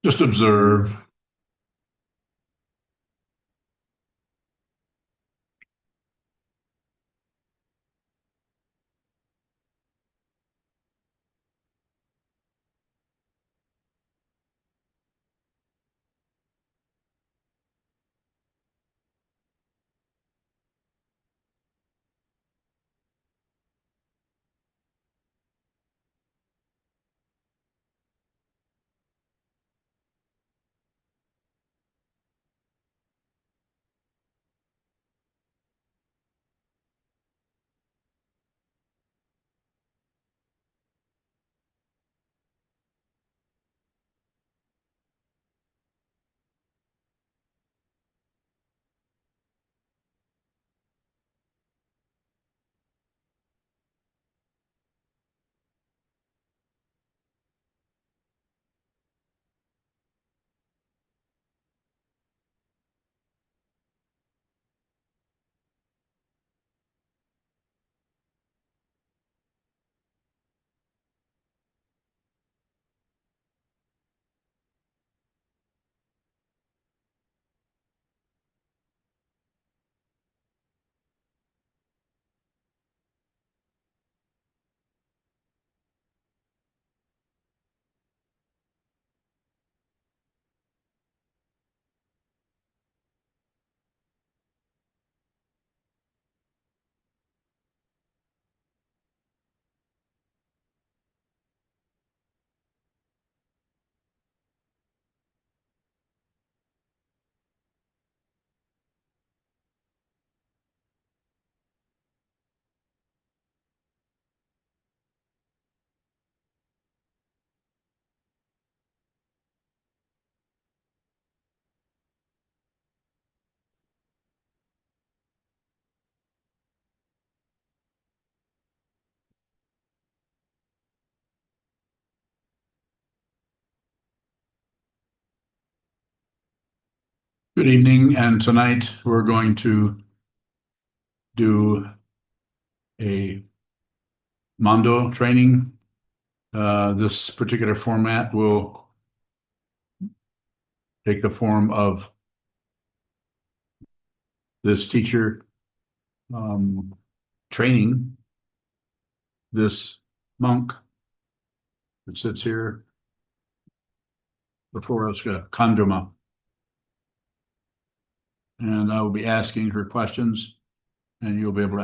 Just observe. Good evening, and tonight we're going to do a Mondo training. This particular format will take the form of this teacher training this monk that sits here before us, Kanduma. And I will be asking her questions, and you'll be able to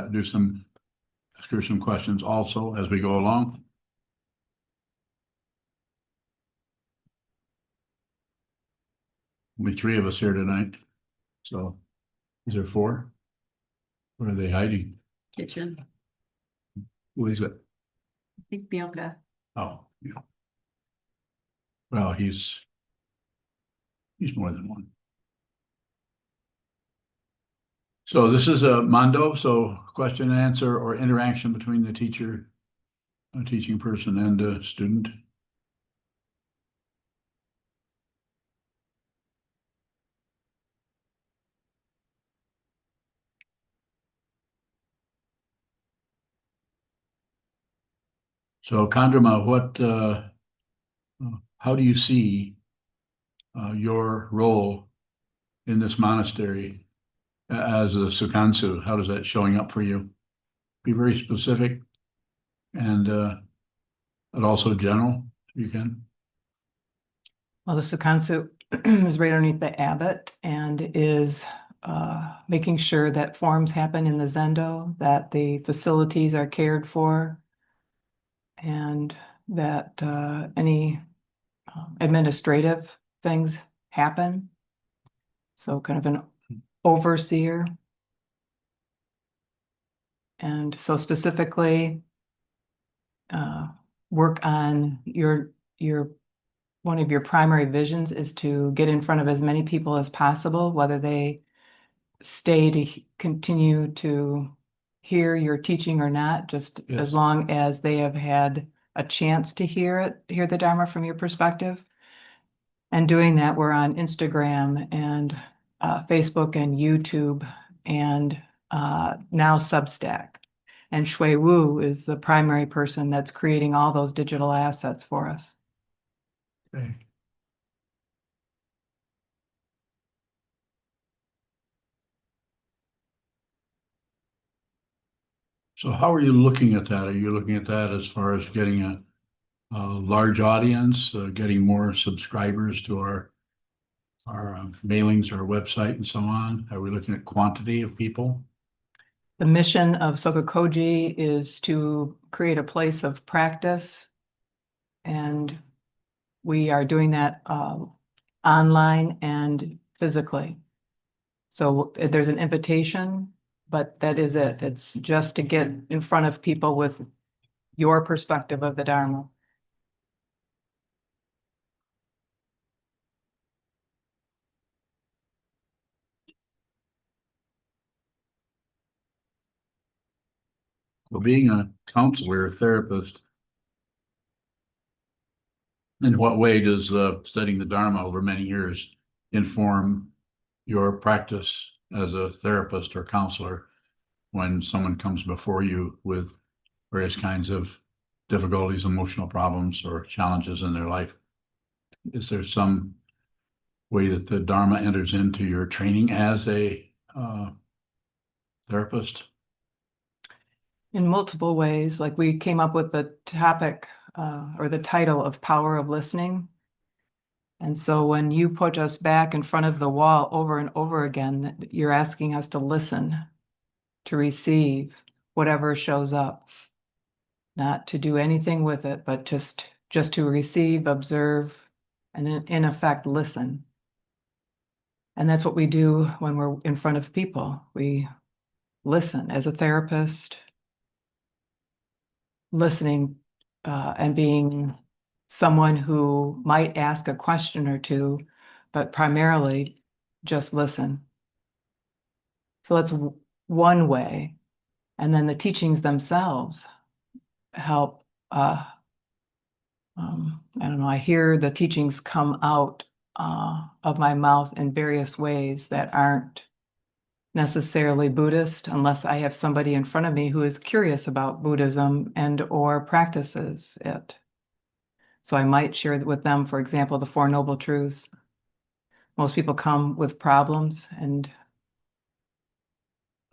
ask her some questions also as we go along. Only 3 of us here tonight. So is there 4? What are they hiding? Kitchen. Who is it? I think Bianca. Oh, yeah. Well, he's more than one. So this is a Mondo, so question and answer or interaction between the teacher, a teaching person, and a student. So Kandrama, how do you see your role in this monastery as a Sukansu? How does that showing up for you? Be very specific and also general, if you can. Well, the Sukansu is right underneath the abbot and is making sure that forms happen in the Zendo, that the facilities are cared for, and that any administrative things happen. So kind of an overseer. And so specifically work on one of your primary visions is to get in front of as many people as possible, whether they stay to continue to hear your teaching or not, just Yes. as long as they have had a chance to hear the Dharma from your perspective. And doing that, we're on Instagram and Facebook and YouTube and now Substack. And Shui Wu is the primary person that's creating all those digital assets for us. Okay. So how are you looking at that? Are you looking at that as far as getting a large audience, getting more subscribers to our mailings, our website and so on? Are we looking at quantity of people? The mission of SokukoJi is to create a place of practice, and we are doing that online and physically. So there's an invitation, but that is it. It's just to get in front of people with your perspective of the Dharma. Well, being a counselor, a therapist, in what way does studying the Dharma over many years inform your practice as a therapist or counselor when someone comes before you with various kinds of difficulties, emotional problems, or challenges in their life? Is there some way that the Dharma enters into your training as a therapist? In multiple ways, like we came up with the topic or the title of Power of Listening. And so when you put us back in front of the wall over and over again, you're asking us to listen, to receive whatever shows up, not to do anything with it, but just to receive, observe, and in effect, listen. And that's what we do when we're in front of people. We listen as a therapist, listening and being someone who might ask a question or two, but primarily just listen. So that's one way. And then the teachings themselves help. I don't know, I hear the teachings come out of my mouth in various ways that aren't necessarily Buddhist, unless I have somebody in front of me who is curious about Buddhism and or practices it. So I might share with them, for example, the Four Noble Truths. Most people come with problems, and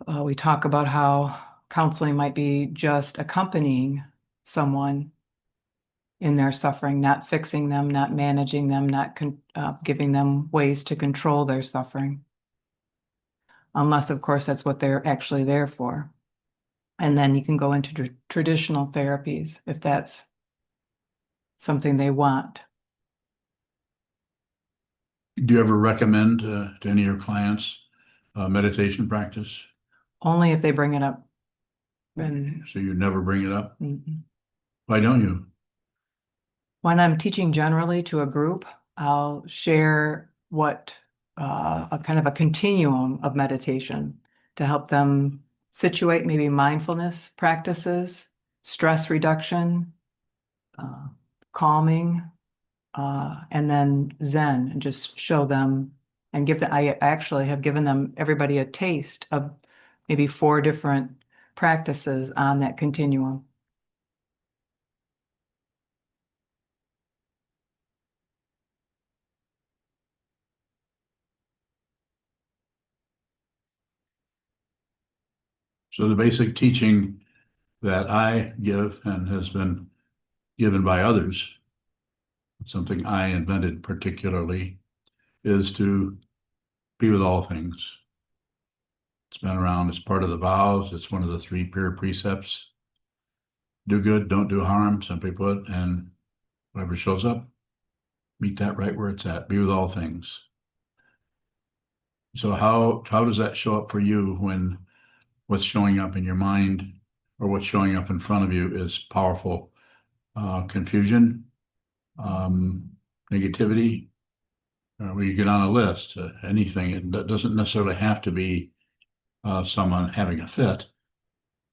we talk about how counseling might be just accompanying someone in their suffering, not fixing them, not managing them, not giving them ways to control their suffering. Unless, of course, that's what they're actually there for. And then you can go into traditional therapies if that's something they want. Do you ever recommend to any of your clients meditation practice? Only if they bring it up. And So you never bring it up? mm-mm. Why don't you? When I'm teaching generally to a group, I'll share what a kind of a continuum of meditation to help them situate maybe mindfulness practices, stress reduction, calming, and then Zen, and just show them and give them. I actually have given them everybody a taste of maybe 4 different practices on that continuum. So the basic teaching that I give and has been given by others, something I invented particularly, is to be with all things. It's been around, it's part of the vows, it's one of the 3 pure precepts. Do good, don't do harm, simply put, and whatever shows up, meet that right where it's at. Be with all things. So how does that show up for you when what's showing up in your mind or what's showing up in front of you is powerful confusion, negativity? Where you get on a list, anything. That doesn't necessarily have to be someone having a fit.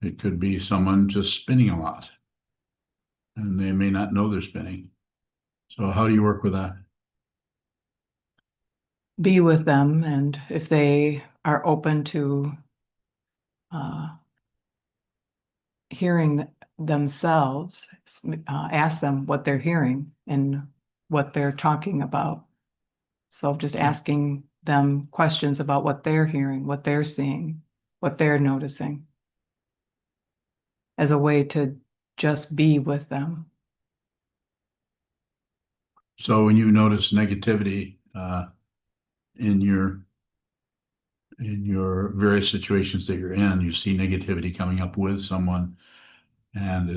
It could be someone just spinning a lot, and they may not know they're spinning. So how do you work with that? Be with them, and if they are open to hearing themselves, ask them what they're hearing and what they're talking about. So just asking them questions about what they're hearing, what they're seeing, what they're noticing. as a way to just be with them. So when you notice negativity in your various situations that you're in, you see negativity coming up with someone, and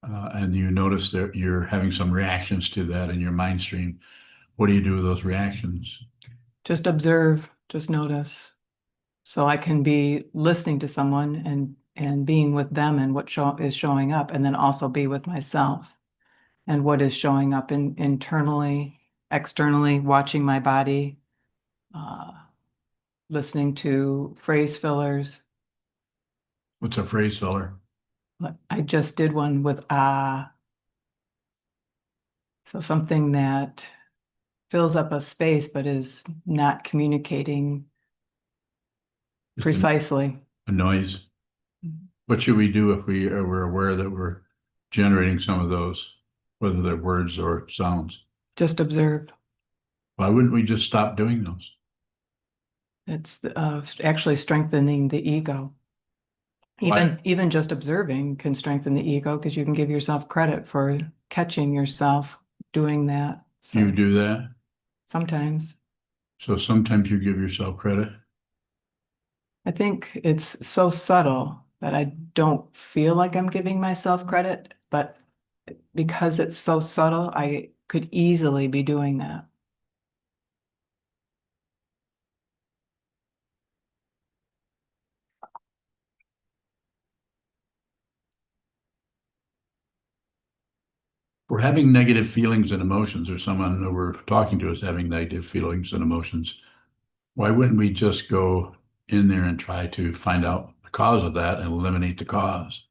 and you notice that you're having some reactions to that in your mind stream. What do you do with those reactions? Just observe, just notice. So I can be listening to someone and being with them and what is showing up, and then also be with myself and what is showing up internally, externally, watching my body, uh, listening to phrase fillers. What's a phrase filler? I just did one with ah. So something that fills up a space but is not communicating Just precisely. a noise. What should we do if we're aware that we're generating some of those, whether they're words or sounds? Just observe. Why wouldn't we just stop doing those? It's actually strengthening the ego. Why? Even just observing can strengthen the ego because you can give yourself credit for catching yourself doing that. Do you So do that? sometimes So sometimes you give yourself credit. I think it's so subtle that I don't feel like I'm giving myself credit, but because it's so subtle, I could easily be doing that. We're having negative feelings and emotions, or someone that we're talking to is having negative feelings and emotions. Why wouldn't we just go in there and try to find out the cause of that and eliminate the cause?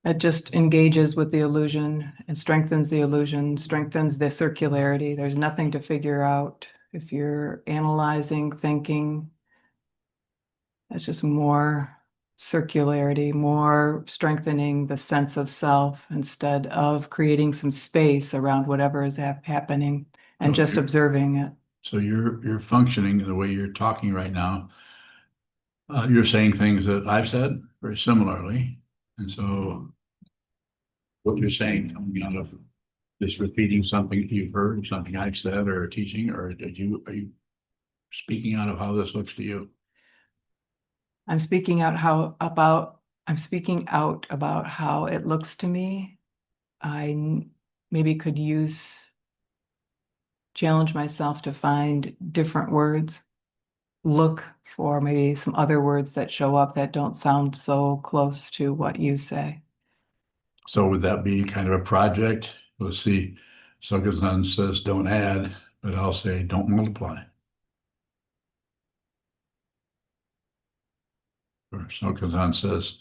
It just engages with the illusion and strengthens the illusion, strengthens the circularity. There's nothing to figure out. If you're analyzing, thinking, it's just more circularity, more strengthening the sense of self instead of creating some space around whatever is happening and So just observing it. So you're functioning the way you're talking right now. You're saying things that I've said very similarly. And so what you're saying coming out of just repeating something you've heard, or something I've said or a teaching, or are you speaking out of how this looks to you? I'm speaking out about how it looks to me. Maybe could challenge myself to find different words, look for maybe some other words that show up that don't sound so close to what you say. So would that be kind of a project? Let's see, Sokuzan says don't add, but I'll say don't multiply. Or Sokuzan says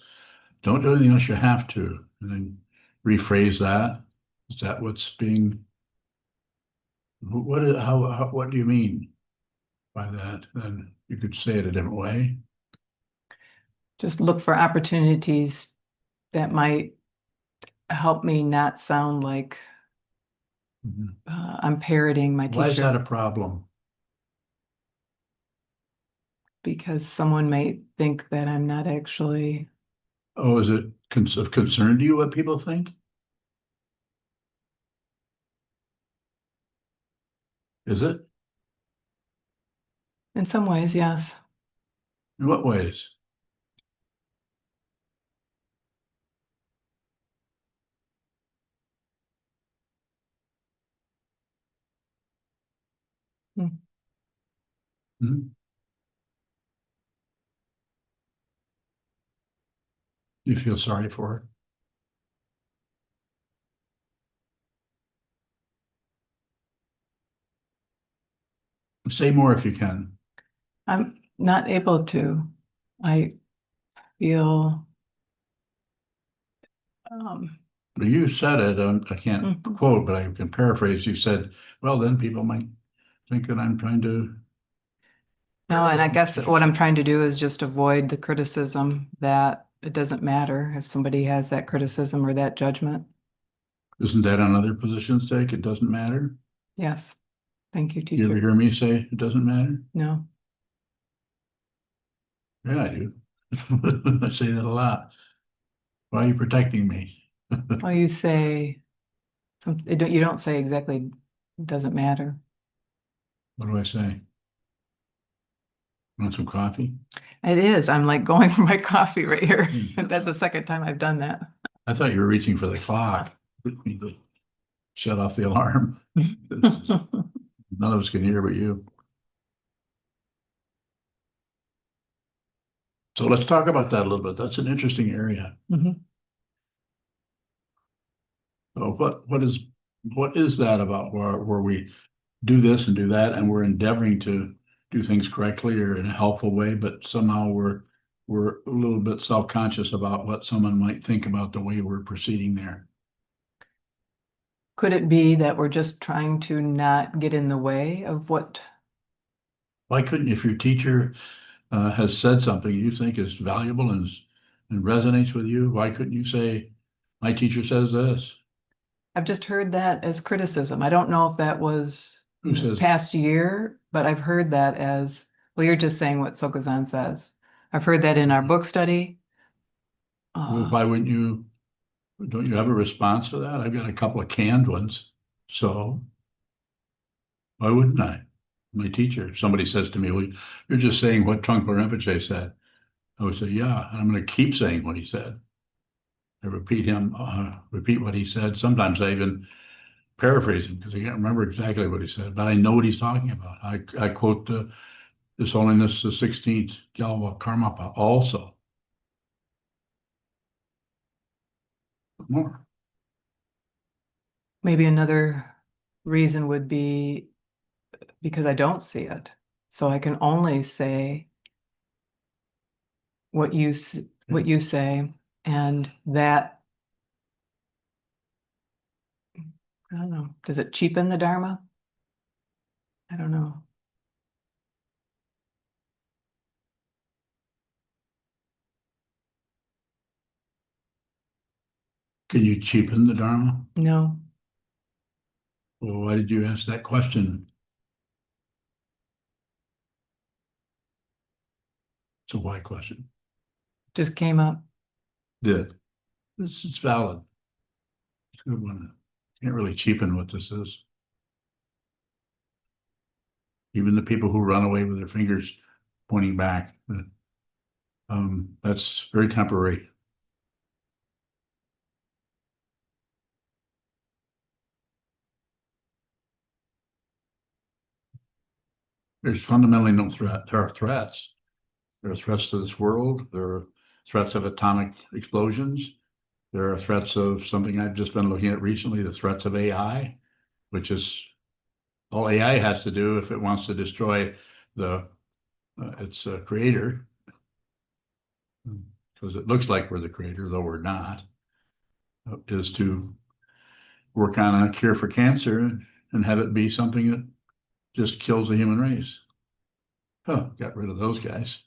don't do anything unless you have to, and then rephrase that. Is that what's being, what do you mean by that? Then you could say it a different way. Just look for opportunities that might help me not sound like I'm parroting my Why is that teacher, a problem? because someone might think that I'm not actually. Oh, is it of concern to you what people think? Is it? In some ways, yes. In what ways? Hmm. Hmm? You feel sorry for her? Say more if you can. I'm not able to. I feel But you said it, I can't Mhm. quote, but I can paraphrase. You said, well, then people might think that I'm trying to. No, and I guess what I'm trying to do is just avoid the criticism that it doesn't matter if somebody has that criticism or that judgment. Isn't that another position's take? It doesn't matter? Yes. Thank you, You ever teacher. hear me say it doesn't matter? No. Yeah, I do. I say that a lot. Why are you protecting me? Well, you say, you don't say exactly, doesn't matter. What do I say? Want some coffee? It is. I'm like going for my coffee right here. Hmm. That's the second time I've done that. I thought you were reaching for the clock. Shut off the alarm. None of us can hear but you. So let's talk about that a little bit. That's an interesting area. Mhm. So what is that about where we do this and do that and we're endeavoring to do things correctly or in a helpful way, but somehow we're a little bit self-conscious about what someone might think about the way we're proceeding there. Could it be that we're just trying to not get in the way of what, Why couldn't, if your teacher has said something you think is valuable and resonates with you, why couldn't you say, my teacher says this? I've just heard that as criticism. I don't know if that was Who in this says, past year, but I've heard that as, well, you're just saying what Sokuzan says. I've heard that in our book study. well, why wouldn't you, don't you have a response to that? I've got a couple of canned ones. So why wouldn't I? My teacher, somebody says to me, well, you're just saying what Trungpa Rinpoche said. I would say, yeah, and I'm going to keep saying what he said. I repeat what he said. Sometimes I even paraphrase him because I can't remember exactly what he said, but I know what he's talking about. I quote His Holiness the 16th Gyalwa Karmapa also. More. Maybe another reason would be because I don't see it. So I can only say what what you say, and that, I don't know, does it cheapen the Dharma? I don't know. Can you cheapen the Dharma? No, Well, why did you ask that question? It's a why question. just came up. Did. It's valid. It's a good one. Can't really cheapen what this is. Even the people who run away with their fingers pointing back, that's very temporary. There's fundamentally no threat. There are threats. There are threats to this world. There are threats of atomic explosions. There are threats of something I've just been looking at recently, the threats of AI, which is all AI has to do if it wants to destroy its creator, because it looks like we're the creator, though we're not, is to work on a cure for cancer and have it be something that just kills the human race. Oh, got rid of those guys.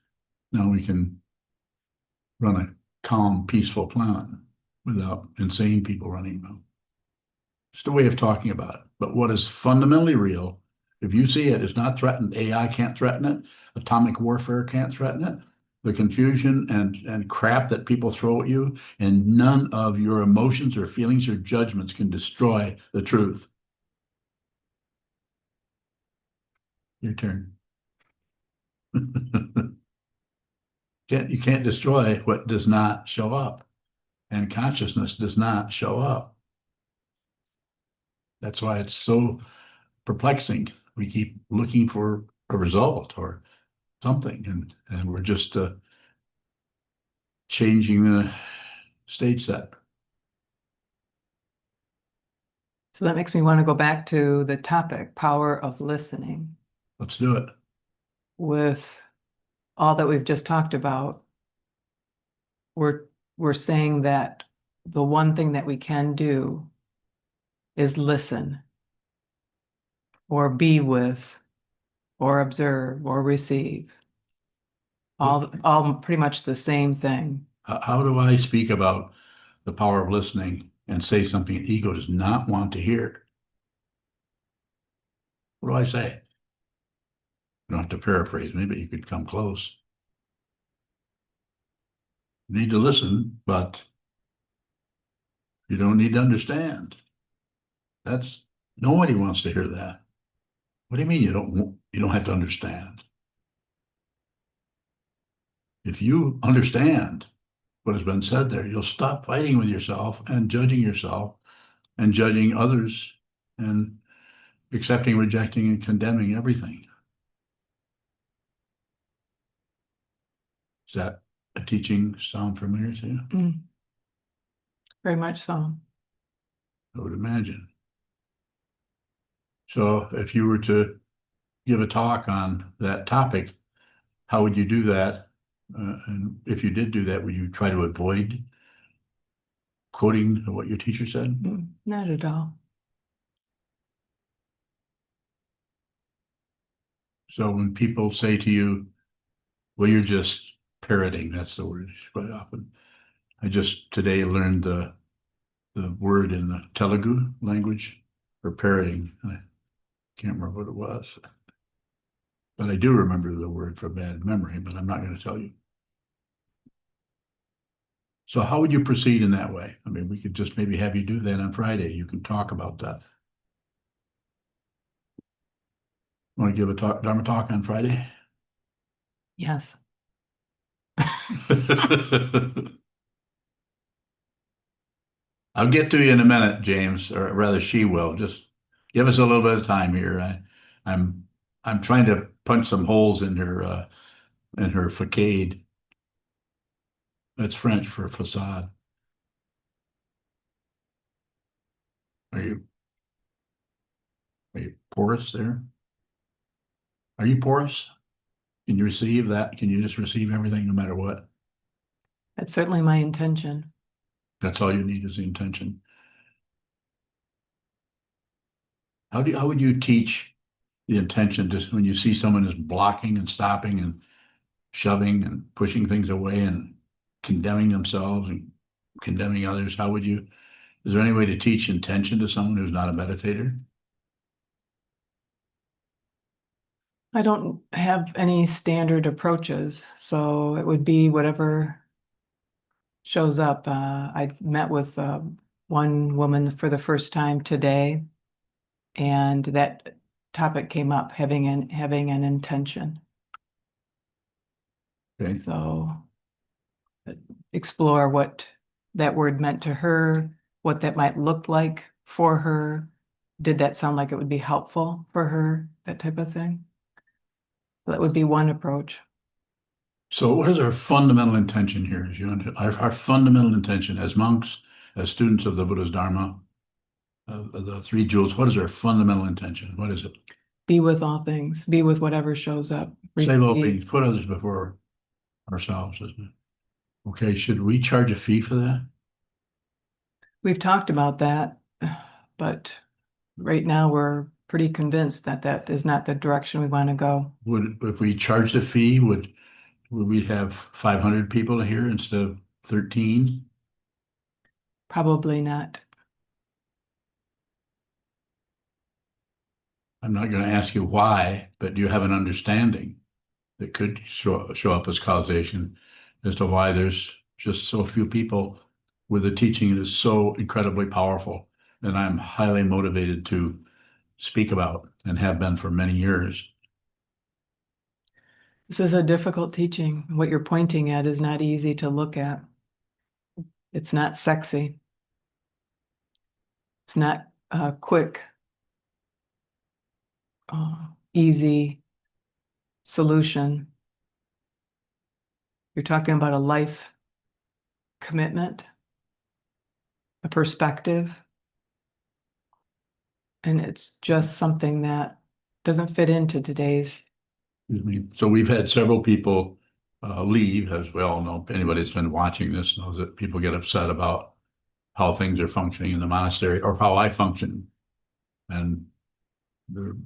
Now we can run a calm, peaceful planet without insane people running around. Just a way of talking about it. But what is fundamentally real, if you see it, is not threatened. AI can't threaten it. Atomic warfare can't threaten it. The confusion and crap that people throw at you, and none of your emotions or feelings or judgments can destroy the truth. Your turn. You can't destroy what does not show up, and consciousness does not show up. That's why it's so perplexing. We keep looking for a result or something, and we're just changing the stage set. So that makes me want to go back to the topic, power of listening. Let's do it. With all that we've just talked about, we're saying that the one thing that we can do is listen, or be with, or observe, or receive. All pretty much the same thing. How do I speak about the power of listening and say something the ego does not want to hear? What do I say? You don't have to paraphrase me, but you could come close. You need to listen, but you don't need to understand. That's, nobody wants to hear that. What do you mean you don't have to understand? If you understand what has been said there, you'll stop fighting with yourself and judging others and accepting, rejecting, and condemning everything. Is that a teaching sound familiar to you? Mm. Very much so. I would imagine. So if you were to give a talk on that topic, how would you do that? And if you did do that, would you try to avoid quoting what your teacher said? Not at all. So when people say to you, well, you're just parroting, that's the word quite often. I just today learned the word in the Telugu language for parroting. I can't remember what it was. But I do remember the word for bad memory, but I'm not going to tell you. So how would you proceed in that way? I mean, we could just maybe have you do that on Friday. You can talk about that. Want to give a talk, Dharma talk on Friday? Yes. I'll get to you in a minute, James, or rather she will. Just give us a little bit of time here. I'm I'm trying to punch some holes in her facade. That's French for facade. Are you are you porous there? Are you porous? Can you receive that? Can you just receive everything no matter what? That's certainly my intention. That's all you need is the intention. How would you teach the intention just when you see someone is blocking and stopping and shoving and pushing things away and condemning themselves and condemning others? Is there any way to teach intention to someone who's not a meditator? I don't have any standard approaches, so it would be whatever shows up. I met with one woman for the first time today, and that topic came up, having an intention. Okay. So explore what that word meant to her, what that might look like for her. Did that sound like it would be helpful for her? That type of thing. That would be one approach. So what is our fundamental intention here? Our fundamental intention as monks, as students of the Buddha's Dharma, the three jewels, what is our fundamental intention? What is it? Be with all things, be with whatever shows up. Save all Receive. beings, put others before ourselves, isn't it? Okay, should we charge a fee for that? We've talked about that, but right now we're pretty convinced that that is not the direction we want to go. If we charged a fee, would we have 500 people here instead of 13? Probably not. I'm not going to ask you why, but do you have an understanding that could show up as causation as to why there's just so few people with a teaching that is so incredibly powerful and I'm highly motivated to speak about and have been for many years? This is a difficult teaching. What you're pointing at is not easy to look at. It's not sexy. It's not quick, easy solution. You're talking about a life commitment, a perspective, and it's just something that doesn't fit into today's. Excuse me. So we've had several people leave, as we all know. Anybody that's been watching this knows that people get upset about how things are functioning in the monastery or how I function. And they're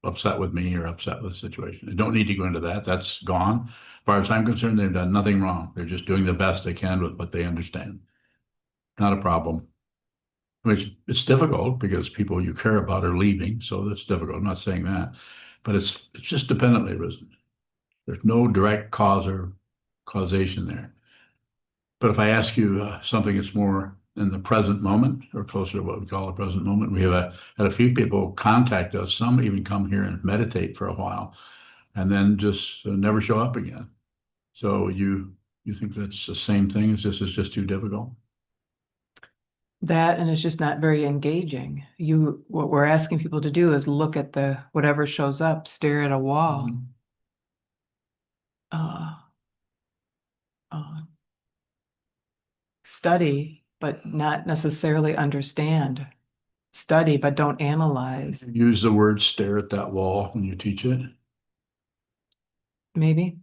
upset with me or upset with the situation. I don't need to go into that. That's gone. As far as I'm concerned, they've done nothing wrong. They're just doing the best they can with what they understand. Not a problem. It's difficult because people you care about are leaving, so that's difficult. I'm not saying that, but it's just dependently arisen. There's no direct cause or causation there. But if I ask you something that's more in the present moment or closer to what we call the present moment, we have had a few people contact us. Some even come here and meditate for a while and then just never show up again. So you think that's the same thing as this is just too difficult? That, and it's just not very engaging. What we're asking people to do is look at whatever shows up, stare at a wall. Mhm. Uh, uh, Study, but not necessarily understand. Study, but don't analyze, Use the word stare at that wall when you teach it. maybe.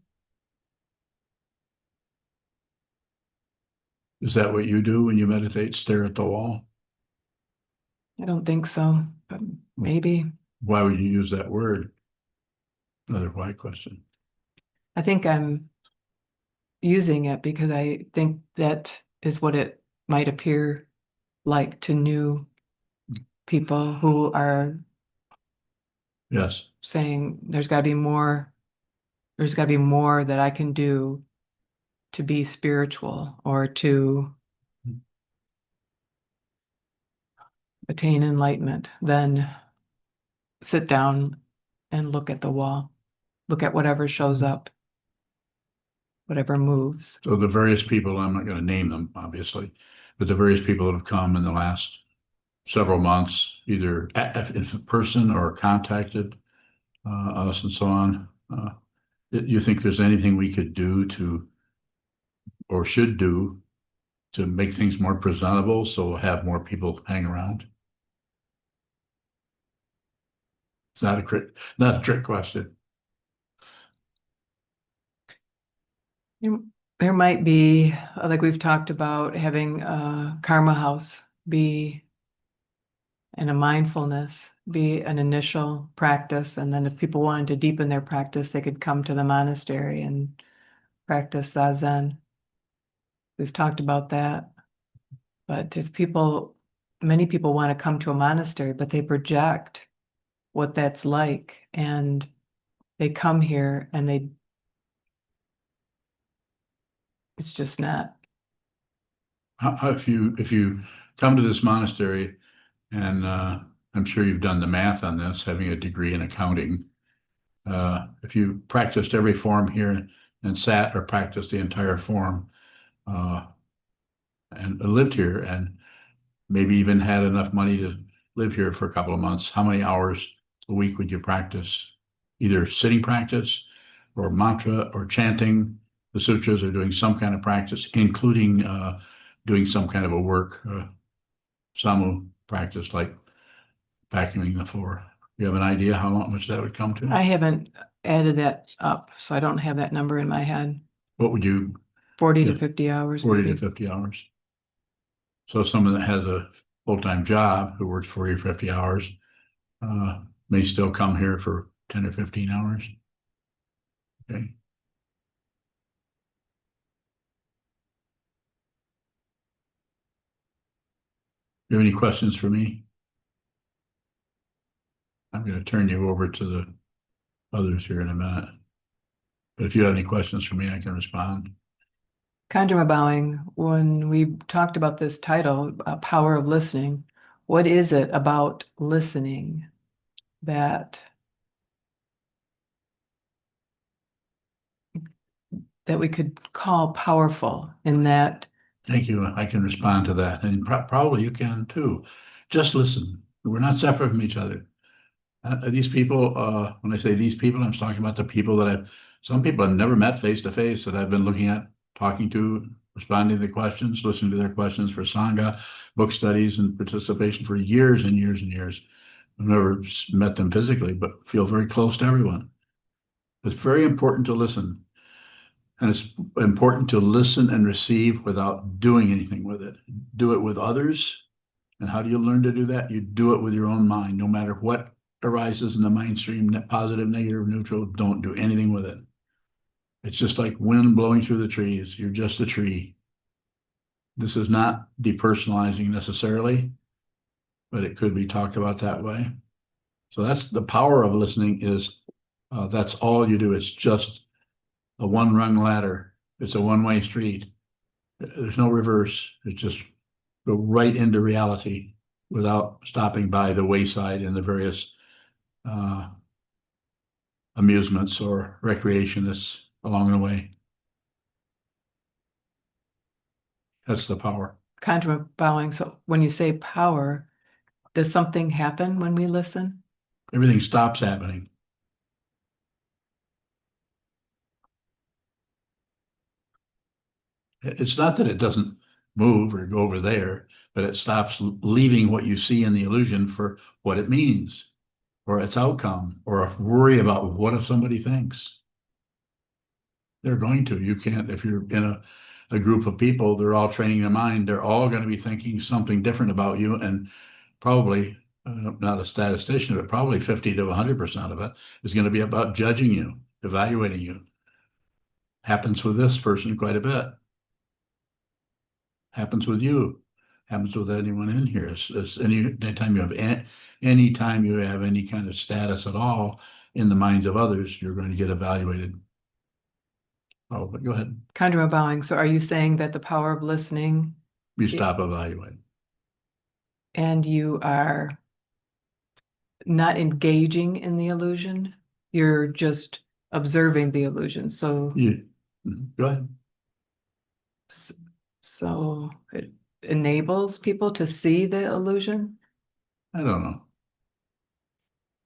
Is that what you do when you meditate? Stare at the wall? I don't think so, but maybe. Why would you use that word? Another why question. I think I'm using it because I think that is what it might appear like to new people who are Yes. saying there's got to be more that I can do to be spiritual or to attain enlightenment than sit down and look at the wall, look at whatever shows up, whatever moves. So the various people, I'm not going to name them, obviously, but the various people that have come in the last several months, either in person or contacted us and so on. You think there's anything we could do to, or should do, to make things more presentable so we'll have more people hang around? It's not a trick question. There might be, like we've talked about, having a karma house be and a mindfulness be an initial practice. And then if people wanted to deepen their practice, they could come to the monastery and practice Zazen. We've talked about that. But many people want to come to a monastery, but they project what that's like. And they come here and it's just not. If you come to this monastery, and I'm sure you've done the math on this, having a degree in accounting, if you practiced every form here and sat or practiced the entire form, and lived here and maybe even had enough money to live here for a couple of months, how many hours a week would you practice? Either sitting practice or mantra or chanting the sutras or doing some kind of practice, including doing some kind of a work, samu practice like vacuuming the floor. You have an idea how much that would come to? I haven't added that up, so I don't have that number in my head. What would you, 40 to Yeah. 50 hours, 40 to maybe. 50 hours? So someone that has a full-time job who works 40 or 50 hours may still come here for 10 or 15 hours. Okay. You have any questions for me? I'm going to turn you over to the others here in a minute. But if you have any questions for me, I can respond. Kanjama bowing, when we talked about this title, Power of Listening, what is it about listening that we could call powerful in that? Thank you. I can respond to that. And probably you can too. Just listen. We're not separate from each other. These people, when I say these people, I'm talking about the people that some people I've never met face to face that I've been looking at, talking to, responding to the questions, listening to their questions for Sangha, book studies, and participation for years and years and years. I've never met them physically, but feel very close to everyone. It's very important to listen. And it's important to listen and receive without doing anything with it. Do it with others. And how do you learn to do that? You do it with your own mind, no matter what arises in the mind stream, positive, negative, neutral, don't do anything with it. It's just like wind blowing through the trees. You're just a tree. This is not depersonalizing necessarily, but it could be talked about that way. So that's the power of listening is that's all you do. It's just a one-rung ladder. It's a one-way street. There's no reverse. It's just go right into reality without stopping by the wayside and the various amusements or recreationists along the way. That's the power. Conjure bowing. So when you say power, does something happen when we listen? Everything stops happening. It's not that it doesn't move or go over there, but it stops leaving what you see in the illusion for what it means, or its outcome, or a worry about what if somebody thinks. They're going to. You can't, if you're in a group of people, they're all training their mind. They're all going to be thinking something different about you, and probably, not a statistician, but probably 50 to 100% of it is going to be about judging you, evaluating you. Happens with this person quite a bit. Happens with you. Happens with anyone in here. Anytime you have anytime you have any kind of status at all in the minds of others, you're going to get evaluated. Oh, but go ahead. Conjure bowing. So are you saying that the power of listening You stop evaluating. and you are not engaging in the illusion? You're just observing the illusion. So Go ahead. So it enables people to see the illusion? I don't know.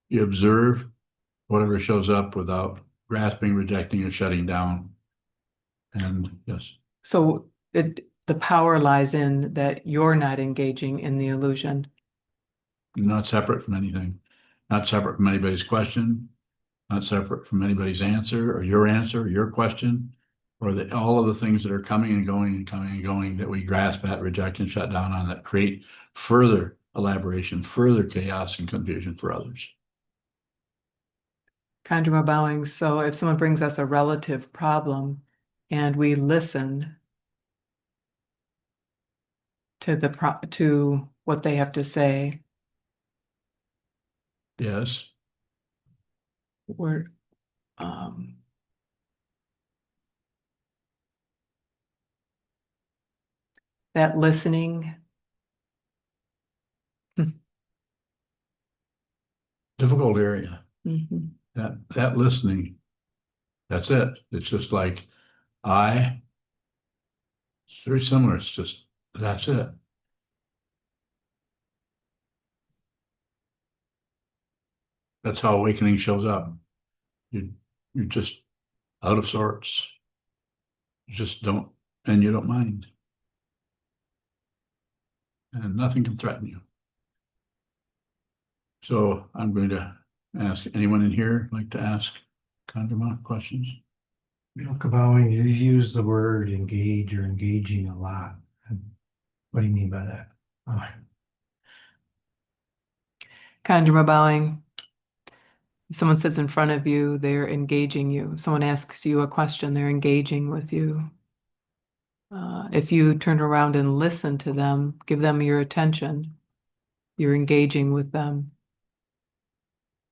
You observe whatever shows up without grasping, rejecting, or shutting down. And yes, So the power lies in that you're not engaging in the illusion. not separate from anything, not separate from anybody's question, not separate from anybody's answer, or your question, or all of the things that are coming and going and coming and going that we grasp at, reject, and shut down on that create further elaboration, further chaos and confusion for others. Conjure bowing. So if someone brings us a relative problem and we listen to what they have to say, Yes. we're that listening. Difficult area. Mm-hmm. That listening, that's it. It's just like it's very similar. It's just, that's it. That's how awakening shows up. You're just out of sorts. You just don't, and you don't mind. And nothing can threaten you. So I'm going to ask anyone in here like to ask Kandama questions. Kabawing, you use the word engage or engaging a lot. What do you mean by that? Conjure bowing. If someone sits in front of you, they're engaging you. Someone asks you a question, they're engaging with you. If you turn around and listen to them, give them your attention, you're engaging with them.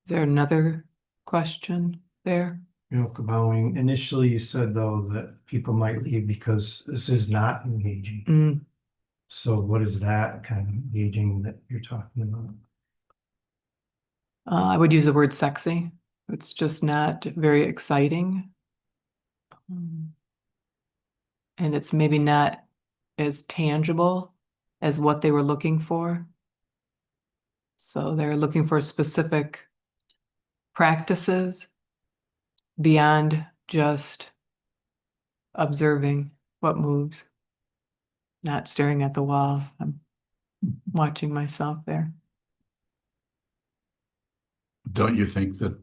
Is there another question there? Kabawing, initially you said though that people might leave because this is not engaging. So what is that kind of engaging that you're talking about? I would use the word sexy. It's just not very exciting. And it's maybe not as tangible as what they were looking for. So they're looking for specific practices beyond just observing what moves, not staring at the wall. I'm watching myself there. Don't you think that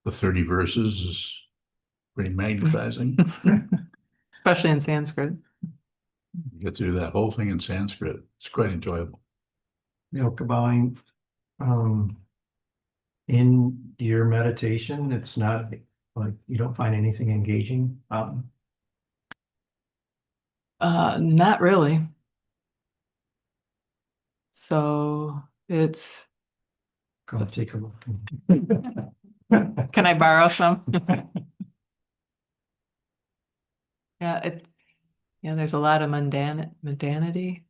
the 30 verses is pretty magnetizing? Especially in Sanskrit. You get to do that whole thing in Sanskrit. It's quite enjoyable. Kabawing, in your meditation, it's not like you don't find anything engaging. Not really. So it's, Come take a look. can I borrow some? Yeah, Yeah, there's a lot of mundane mundane,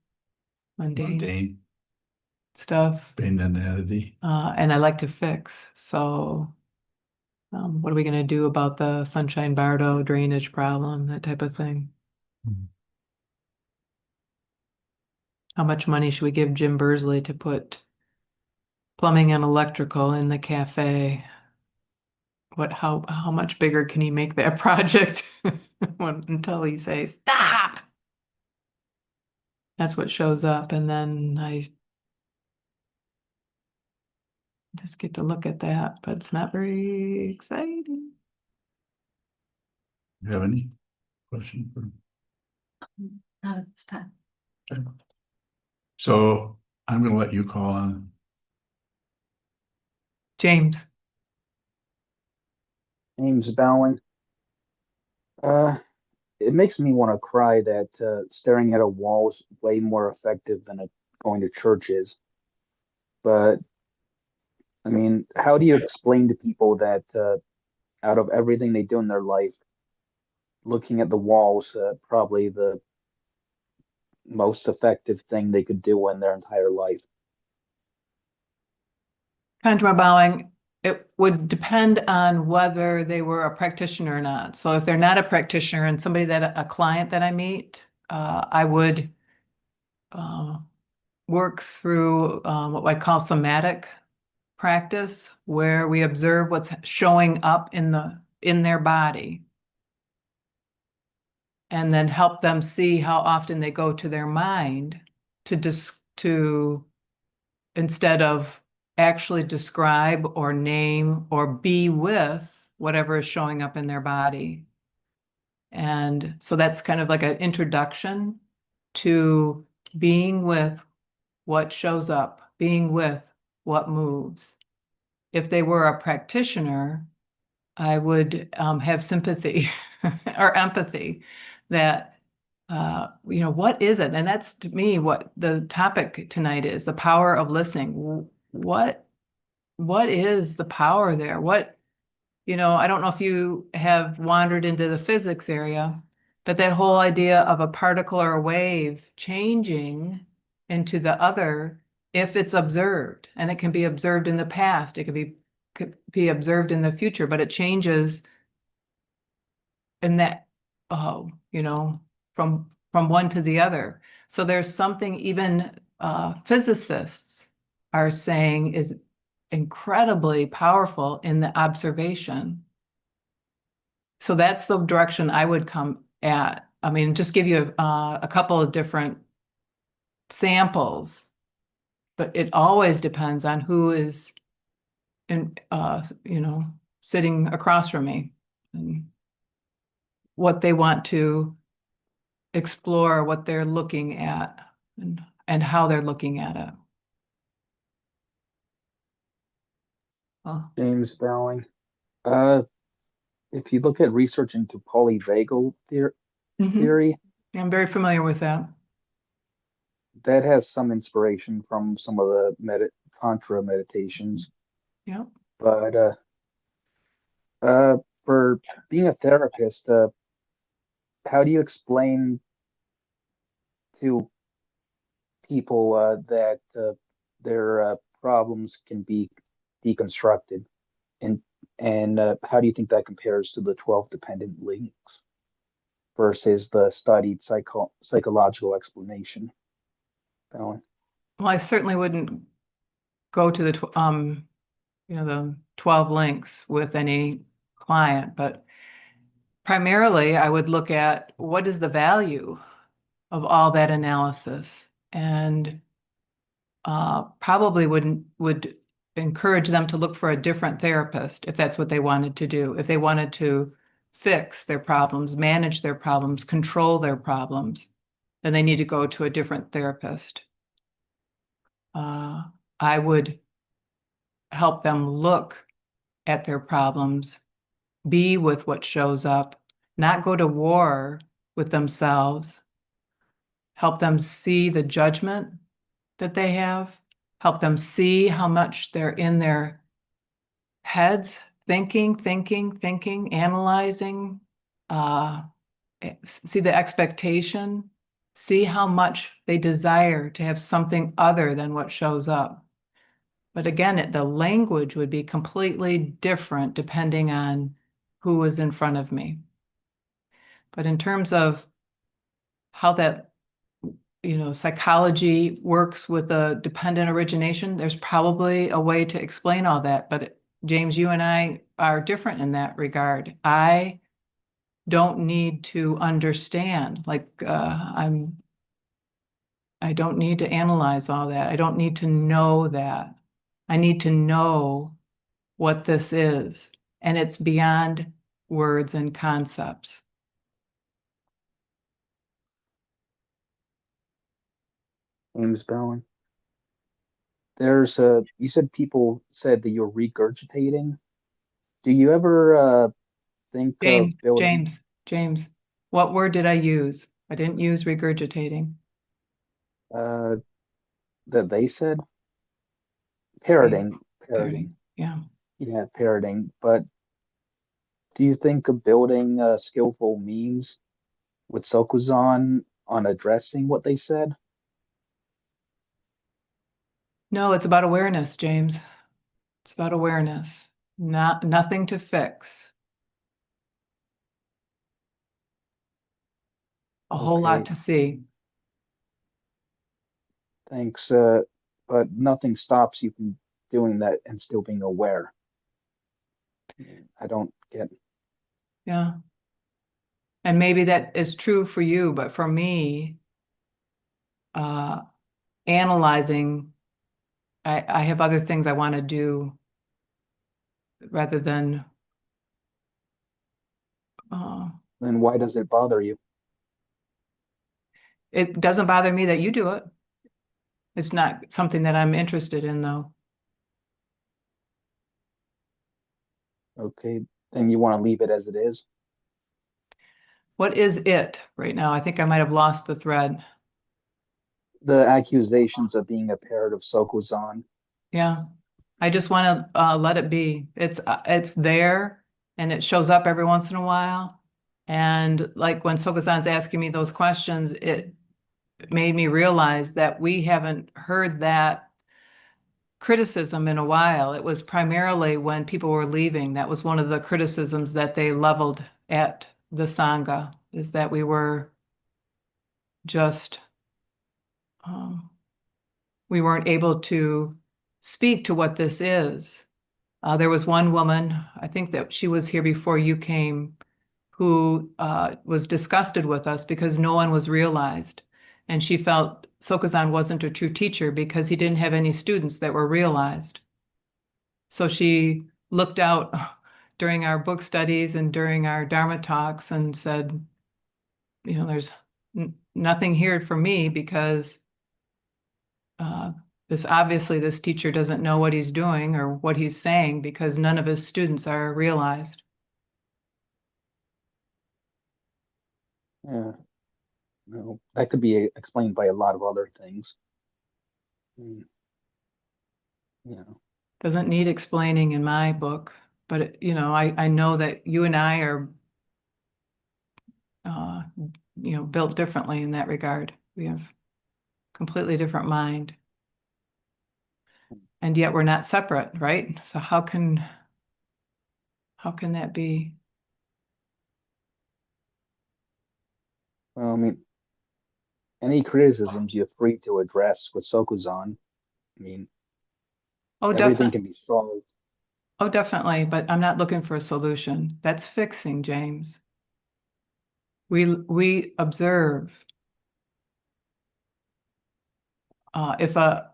stuff. banality. And I like to fix, so what are we gonna do about the Sunshine Bardo drainage problem, that type of thing? Mhm. How much money should we give Jim Bursley to put plumbing and electrical in the cafe? How much bigger can he make that project until he says, stop? That's what shows up, and then I just get to look at that, but it's not very exciting. You have any question for? Not at this time. Okay. So I'm gonna let you call on. James, James Bowling. It makes me want to cry that staring at a wall is way more effective than going to church is. But I mean, how do you explain to people that out of everything they do in their life, looking at the walls probably the most effective thing they could do in their entire life? contour bowing, it would depend on whether they were a practitioner or not. So if they're not a practitioner and somebody a client that I meet, I would work through what I call somatic practice, where we observe what's showing up in their body, and then help them see how often they go to their mind to instead of actually describe or name or be with whatever is showing up in their body. And so that's kind of like an introduction to being with what shows up, being with what moves. If they were a practitioner, I would have sympathy or empathy that, what is it? And that's to me what the topic tonight is, the power of listening. What is the power there? I don't know if you have wandered into the physics area, but that whole idea of a particle or a wave changing into the other, if it's observed, and it can be observed in the past, it could be observed in the future, but it changes in that, from one to the other. So there's something even physicists are saying is incredibly powerful in the observation. So that's the direction I would come at. I mean, just give you a couple of different samples, but it always depends on who is sitting across from me and what they want to explore, what they're looking at, and how they're looking at it. Oh. James Bowling. If you look at research into polyvagal theory, I'm very familiar with that. that has some inspiration from some of the Tantra meditations. Yeah. But for being a therapist, how do you explain to people that their problems can be deconstructed, and how do you think that compares to the 12 dependent links versus the studied psychological explanation? Alan? Well, I certainly wouldn't go to the 12 links with any client, but primarily I would look at what is the value of all that analysis, and probably would encourage them to look for a different therapist if that's what they wanted to do. If they wanted to fix their problems, manage their problems, control their problems, then they need to go to a different therapist. I would help them look at their problems, be with what shows up, not go to war with themselves, help them see the judgment that they have, help them see how much they're in their heads, thinking, analyzing, see the expectation, see how much they desire to have something other than what shows up. But again, the language would be completely different depending on who was in front of me. But in terms of how that, psychology works with a dependent origination, there's probably a way to explain all that. But James, you and I are different in that regard. I don't need to understand, I don't need to analyze all that. I don't need to know that. I need to know what this is, and it's beyond words and concepts. James Bowen. You said people said that you're regurgitating. Do you ever think of building James, what word did I use? I didn't use regurgitating. uh that they said? Parroting, parroting. Yeah. Yeah, parroting. But do you think of building skillful means with Sokuzan on addressing what they said? No, it's about awareness, James. It's about awareness. Nothing to fix. A whole lot Okay, to see. thanks. But nothing stops you from doing that and still being aware. I don't get. Yeah. And maybe that is true for you, but for me, uh, analyzing, I have other things I want to do rather than, Then why does it bother you? it doesn't bother me that you do it. It's not something that I'm interested in, though. Okay, then you want to leave it as it is. What is it right now? I think I might have lost the thread. The accusations of being a parrot of Sokuzan. Yeah. I just want to let it be. It's there and it shows up every once in a while. And like when Sokuzan's asking me those questions, it made me realize that we haven't heard that criticism in a while. It was primarily when people were leaving. That was one of the criticisms that they leveled at the Sangha, is that we were just, we weren't able to speak to what this is. There was one woman, I think that she was here before you came, who was disgusted with us because no one was realized. And she felt Sokuzan wasn't a true teacher because he didn't have any students that were realized. So she looked out during our book studies and during our Dharma talks and said, there's nothing here for me because this teacher doesn't know what he's doing or what he's saying because none of his students are realized. Yeah, no, that could be explained by a lot of other things. Yeah. Doesn't need explaining in my book, but I know that you and I are, built differently in that regard. We have completely different mind. And yet we're not separate, right? So how can that be? Well, I mean, any criticisms you're free to address with Sokuzan. I mean, Oh, everything definitely. can be solved. Oh, definitely. But I'm not looking for a solution. That's fixing, James. We observe. If a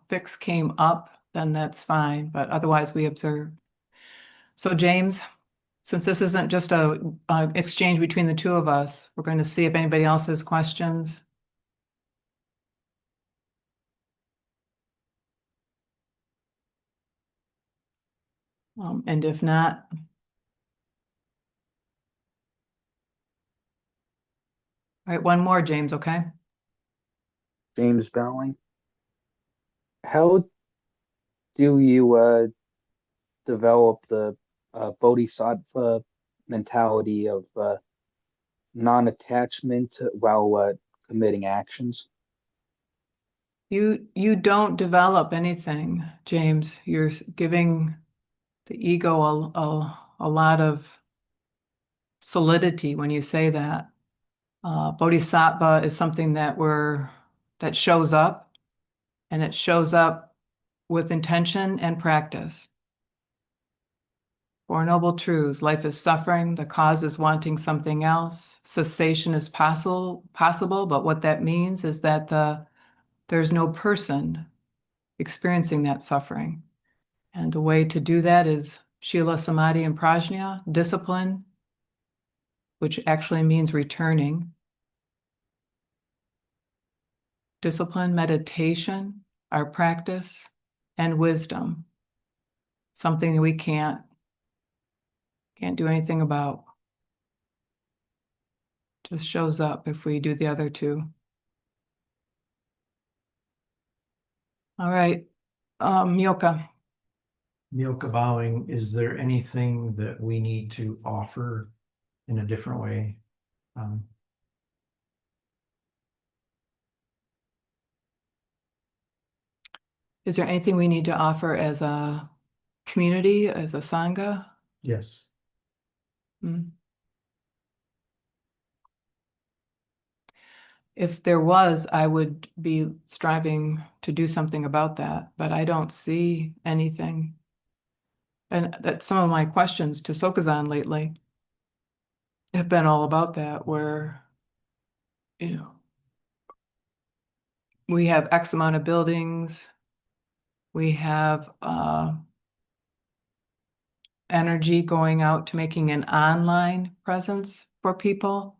fix came up, then that's fine. But otherwise, we observe. So, James, since this isn't just a exchange between the two of us, we're going to see if anybody else has questions. And if not, all right, one more, James, okay? James Bowling, how do you develop the bodhisattva mentality of non-attachment while committing actions? You don't develop anything, James. You're giving the ego a lot of solidity when you say that. Bodhisattva is something that shows up, and it shows up with intention and practice. Four Noble Truths: life is suffering, the cause is wanting something else, cessation is possible, but what that means is that there's no person experiencing that suffering. And the way to do that is Shila, Samadhi, and Prajna, discipline, which actually means returning. Discipline, meditation, our practice, and wisdom. Something that we can't do anything about. Just shows up if we do the other two. All right, Myoka. Milka bowing, is there anything that we need to offer in a different way? Is there anything we need to offer as a community, as a Sangha? Yes. If there was, I would be striving to do something about that, but I don't see anything. And that's some of my questions to Sokuzan lately have been all about that, where, you know, we have X amount of buildings, we have energy going out to making an online presence for people.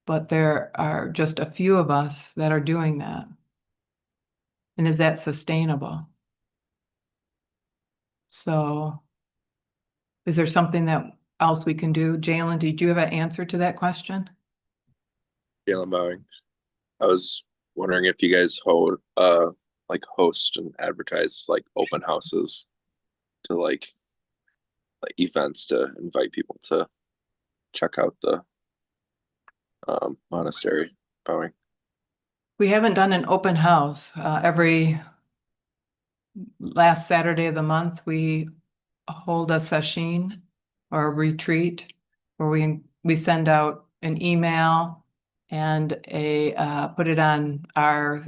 But there are just a few of us that are doing that. And is that sustainable? So is there something else we can do? Jalen, did you have an answer to that question? Jalen Bowing. I was wondering if you guys host and advertise like open houses to like events to invite people to check out the monastery. Bowing. We haven't done an open house. Every last Saturday of the month, we hold a session or a retreat where we send out an email and put it on our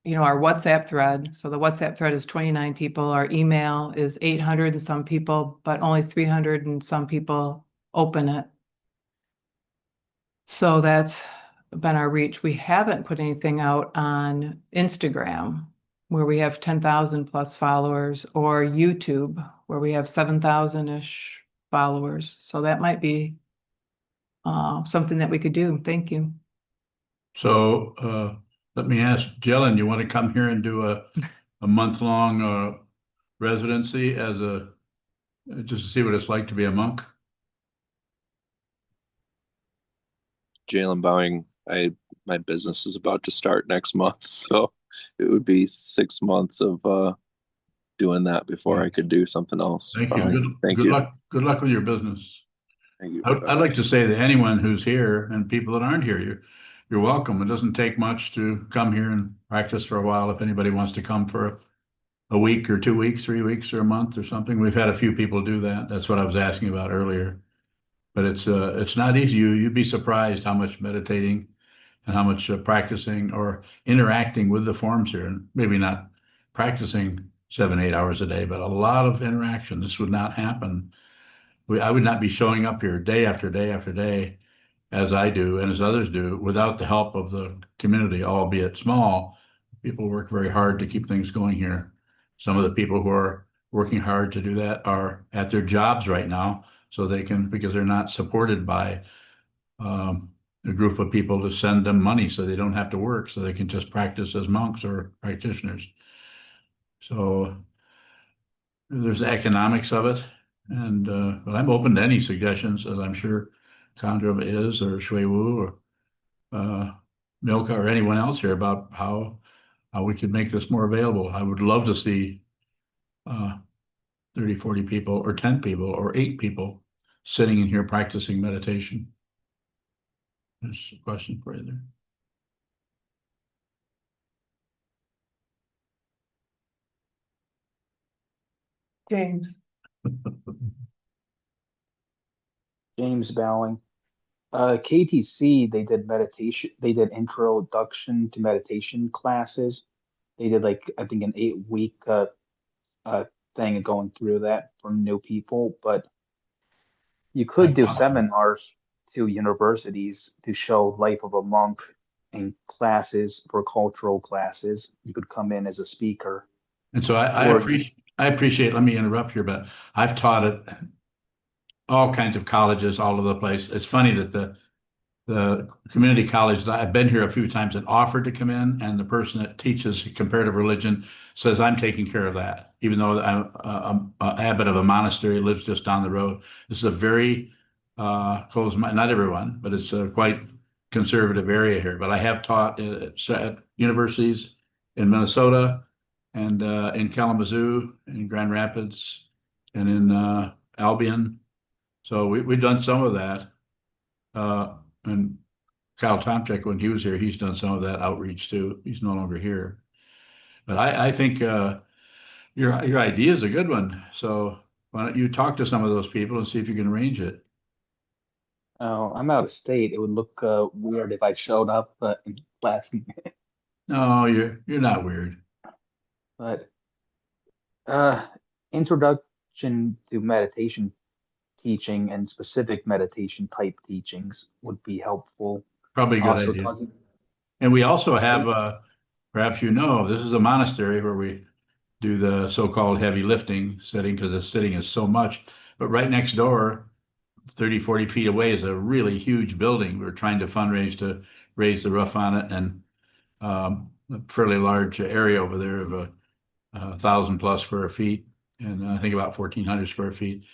WhatsApp thread. So the WhatsApp thread is 29 people. Our email is 800 and some people, but only 300 and some people open it. So that's been our reach. We haven't put anything out on Instagram, where we have 10,000 plus followers, or YouTube, where we have 7,000-ish followers. So that might be something that we could do. Thank you. So let me ask Jelen, you want to come here and do a month-long residency just to see what it's like to be a monk? Jalen Bowing. My business is about to start next month, so it would be 6 months of doing that before I could do something else. Thank you. Thank you. Good luck with your business. Thank you. I'd like to say that anyone who's here and people that aren't here, you're welcome. It doesn't take much to come here and practice for a while. If anybody wants to come for a week or 2 weeks, 3 weeks or a month or something, we've had a few people do that. That's what I was asking about earlier. But it's not easy. You'd be surprised how much meditating and how much practicing or interacting with the forms here, and maybe not practicing 7-8 hours a day, but a lot of interaction. This would not happen. I would not be showing up here day after day after day as I do and as others do without the help of the community, albeit small. People work very hard to keep things going here. Some of the people who are working hard to do that are at their jobs right now, so they can, because they're not supported by a group of people to send them money, so they don't have to work, so they can just practice as monks or practitioners. So there's the economics of it, and but I'm open to any suggestions, as I'm sure Khandra is, or Shui Wu, or Milka, or anyone else here, about how we could make this more available. I would love to see the 30, 40 people or 10 people or 8 people sitting in here practicing meditation? There's a question for you there. James. James Bowling. KTC, they did meditation, they did introduction to meditation classes. They did like, I think an 8-week thing of going through that for new people, but you could do seminars to universities to show life of a monk and classes for cultural classes. You could come in as a speaker. And so Or- I appreciate, let me interrupt here, but I've taught at all kinds of colleges all over the place. It's funny that the community colleges, I've been here a few times and offered to come in, and the person that teaches comparative religion says, I'm taking care of that, even though I'm a abbot of a monastery, lives just down the road. This is a very close, not everyone, but it's a quite conservative area here. But I have taught at universities in Minnesota and in Kalamazoo, in Grand Rapids, and in Albion. So we've done some of that. And Kyle Tomczyk, when he was here, he's done some of that outreach too. He's no longer here. But I think your idea is a good one. So why don't you talk to some of those people and see if you can arrange it? Oh, I'm out of state. It would look weird if I showed up in class. No, you're not weird. But introduction to meditation teaching and specific meditation type teachings would be helpful. Probably a good Also idea. talking, And we also have, perhaps you know, this is a monastery where we do the so-called heavy lifting sitting because the sitting is so much. But right next door, 30, 40 feet away is a really huge building. We're trying to fundraise to raise the roof on it, and a fairly large area over there of 1,000+ square feet, and I think about 1,400 square feet.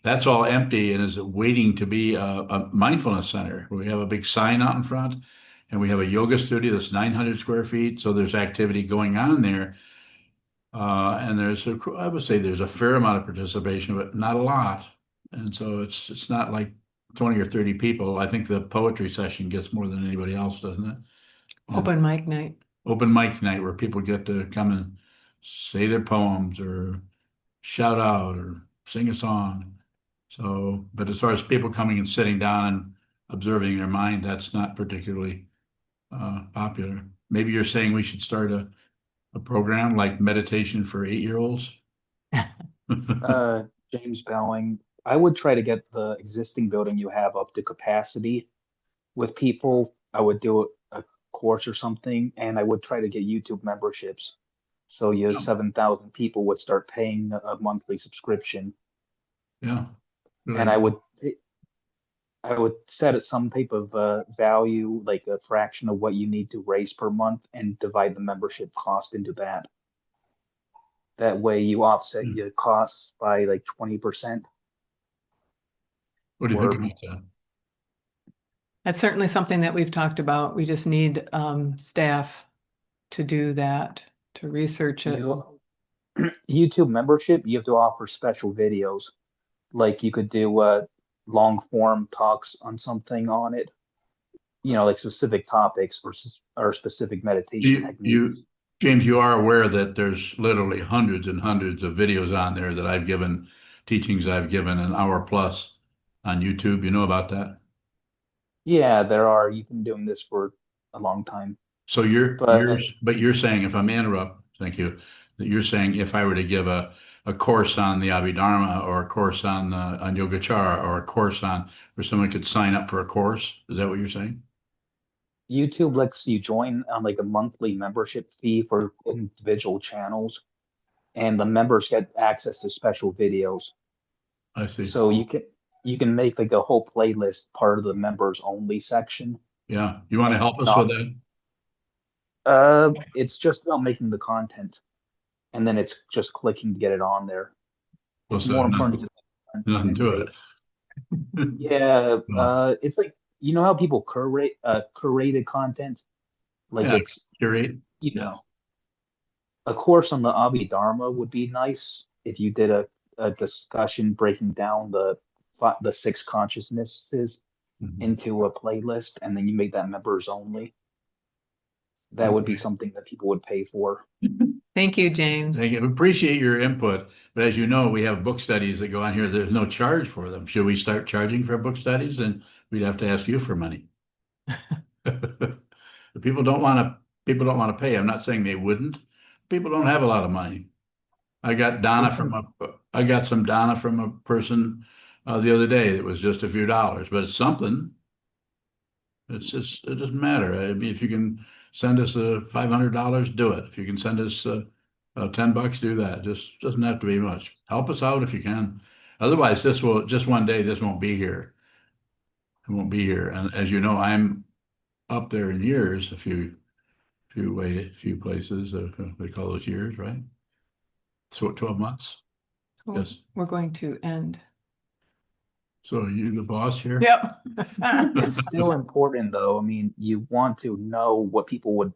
That's all empty and is waiting to be a mindfulness center. We have a big sign out in front, and we have a yoga studio that's 900 square feet. So there's activity going on there. And I would say there's a fair amount of participation, but not a lot. And so it's not like 20 or 30 people. I think the poetry session gets more than anybody else, doesn't it? And Open mic night. open mic night where people get to come and say their poems or shout out or sing a song. So, but as far as people coming and sitting down and observing their mind, that's not particularly popular. Maybe you're saying we should start a program like meditation for 8-year-olds? James Bowling, I would try to get the existing building you have up to capacity with people. I would do a course or something, and I would try to get YouTube memberships. So your Yeah. 7,000 people would start paying a monthly subscription. Yeah. Good And idea. I would set it some type of value, like a fraction of what you need to raise per month, and divide the membership cost into that. That way you offset your costs by like 20%. What do you think or- about that? That's certainly something that we've talked about. We just need staff to do that, to research it. YouTube membership, you have to offer special videos. Like you could do long form talks on something on it, like specific topics or specific meditation techniques. James, you are aware that there's literally hundreds and hundreds of videos on there that I've given, teachings I've given an hour plus on YouTube. You know about that? Yeah, there are. You've been doing this for a long time. So you're saying, if I may interrupt, thank you, that you're saying if I were to give a course on the Abhidharma or a course on Yogacara or a course where someone could sign up for a course, is that what you're saying? YouTube lets you join on like a monthly membership fee for individual channels, and the members get access to special videos. I see. So you can make like a whole playlist part of the members only section. Yeah. You want to help us with that? It's just about making the content, and then it's just clicking to get it on there. Well, It's so more important to get the nothing content to in it. shape. Yeah, it's like how people curate curated content, like Yeah, it's curate. a course on the Abhidharma would be nice if you did a a discussion breaking down the 6 consciousnesses Mhm. into a playlist, and then you make that members only. That would be Okay. something that people would pay for. Thank you, James. Thank you. Appreciate your input, but as you know, we have book studies that go on here. There's no charge for them. Should we start charging for book studies? Then we'd have to ask you for money. People don't want to, people don't want to pay. I'm not saying they wouldn't. People don't have a lot of money. I got I got some Donna from a person the other day. It was just a few dollars, but it's something. It's just, it doesn't matter. I mean, if you can send us $500, do it. If you can send us $10, do that. Just doesn't have to be much. Help us out if you can. Otherwise, this will, just one day, this won't be here. It won't be here. And as you know, I'm up there in years, a few places, they call those years, right? So 12 months. So Yes. We're going to end. So you the boss here? Yep. It's still important though. I mean, you want to know what people would,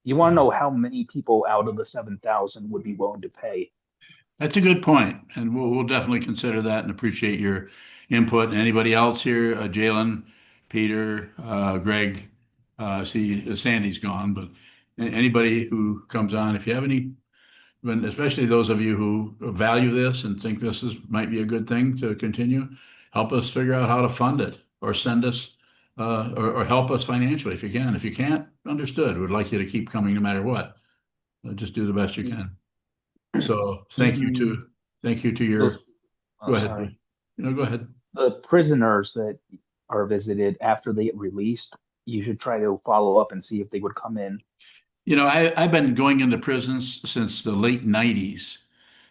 you want to know how many people out of the 7,000 would be willing to pay. That's a good point, and we'll definitely consider that and appreciate your input. Anybody else here? Jalen, Peter, Greg, see Sandy's gone, but anybody who comes on, if you have any, especially those of you who value this and think this might be a good thing to continue, help us figure out how to fund it or send us or help us financially if you can. If you can't, understood. We'd like you to keep coming no matter what. Just do the best you can. So thank you to your, Those, go ahead. sorry. No, go ahead. The prisoners that are visited after they get released, you should try to follow up and see if they would come in. You know, I've been going into prisons since the late 90s.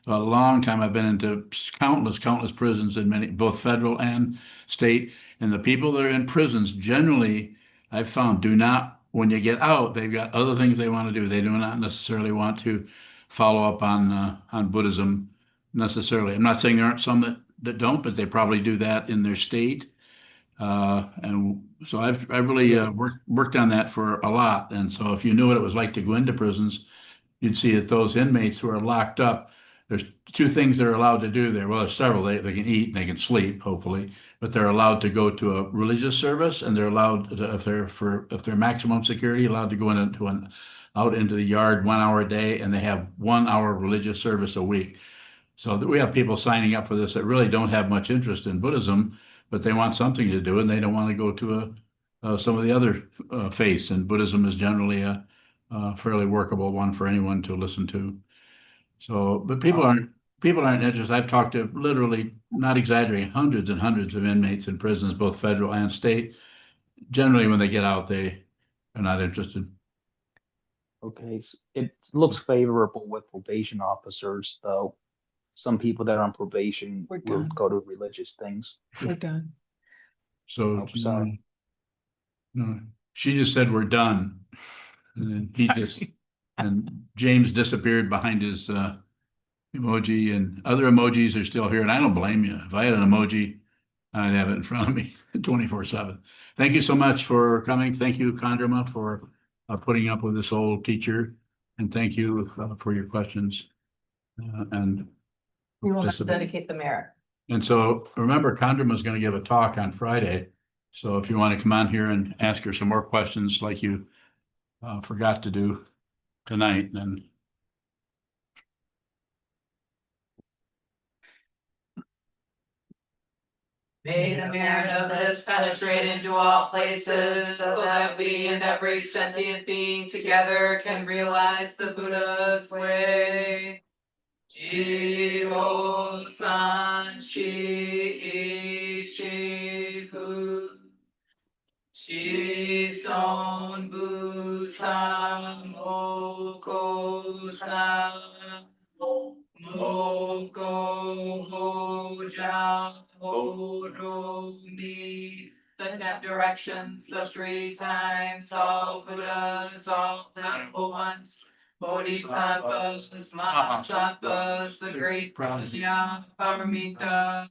A long time. I've been into countless prisons in many, both federal and state. And the people that are in prisons generally, I've found, do not, when you get out, they've got other things they want to do. They do not necessarily want to follow up on Buddhism necessarily. I'm not saying there aren't some that don't, but they probably do that in their state. And so I've really worked on that for a lot. And so if you knew what it was like to go into prisons, you'd see that those inmates who are locked up, there's two things they're allowed to do there. Well, there's several. They can eat and they can sleep, hopefully, but they're allowed to go to a religious service, and they're allowed to, if they're maximum security, allowed to go out into the yard 1 hour a day, and they have 1 hour religious service a week. So we have people signing up for this that really don't have much interest in Buddhism, but they want something to do, and they don't want to go to some of the other faiths. And Buddhism is generally a fairly workable one for anyone to listen to. So, but people aren't interested. I've talked to literally, not exaggerating, hundreds and hundreds of inmates in prisons, both federal and state. Generally, when they get out, they are not interested. Okay, it looks favorable with probation officers, though. Some people that are on probation We're will done. go to religious things. We're done. So, Oh, sorry. No, she just said we're done. And then he just, and James disappeared behind his emoji, and other emojis are still here, and I don't blame you. If I had an emoji, I'd have it in front of me 24/7. Thank you so much for coming. Thank you, Kondrama, for putting up with this old teacher, and thank you for your questions. And We will have to participating. dedicate the merit. And so remember, Kondrama is going to give a talk on Friday. So if you want to come on here and ask her some more questions like you forgot to do tonight, then. May the merit of this penetrate into all places, so that we and every sentient being together can realize the Buddha's way. Jiho san shi shi fu. Shi son bu san oko san. Moko ho ja ho ro ni. The 10 directions, the 3 times, all Buddhas, all noble ones, Bodhisattvas, Mahasattvas, the great Prajna, Paramita,